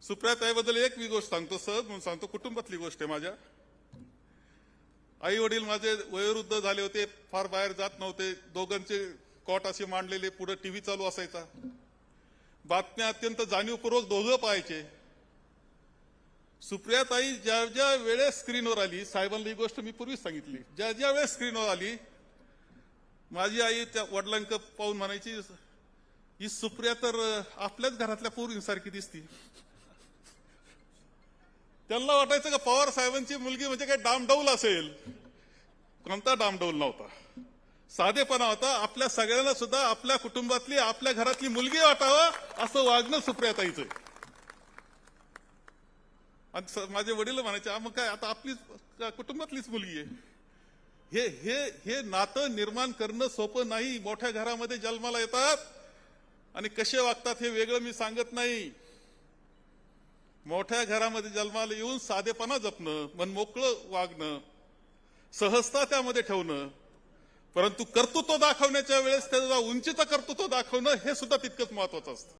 सुप्रियाताईबद्दल एक मी गोष्ट सांगतो, सहज म्हणून सांगतो, कुटुंबातली गोष्ट आहे माझ्या. आई वडील माझे वयोवृद्ध झाले होते, फार बाहेर जात नव्हते. दोघांचे कॉट असे मांडलेले, पुढे टीव्ही चालू असायचा. बातम्या अत्यंत जाणीवपूर्वक दोघं पाहायचे. सुप्रियाताई ज्या ज्या वेळेस स्क्रीनवर आली, साहेबांना ही गोष्ट मी पूर्वीच सांगितली, ज्या ज्या वेळेस स्क्रीनवर आली, माझी आई त्या वडिलांक पाहून म्हणायची, ही सुप्रिया तर आपल्याच घरातल्या पोरींसारखी दिसती. त्यांना वाटायचं का पवार साहेबांची मुलगी म्हणजे काय डामडौल असेल. कोणता डामडौल नव्हता, साधेपणा होता. आपल्या सगळ्यांना सुद्धा आपल्या कुटुंबातली, आपल्या घरातली मुलगी वाटावं असं वागणं सुप्रियाताईचं. आणि माझे वडील म्हणायचे, मग काय आता आपलीच कुटुंबातलीच मुलगी आहे. हे हे हे नातं निर्माण करणं सोपं नाही. मोठ्या घरामध्ये जन्माला येतात आणि कसे वागतात हे वेगळं मी सांगत नाही. मोठ्या घरामध्ये जन्माला येऊन साधेपणा जपणं, मन मोकळं वागणं, सहजता त्यामध्ये ठेवणं, परंतु कर्तृत्व दाखवण्याच्या वेळेस त्याचा उंचीचं कर्तृत्व दाखवणं हे सुद्धा तितकंच महत्वाचं असतं.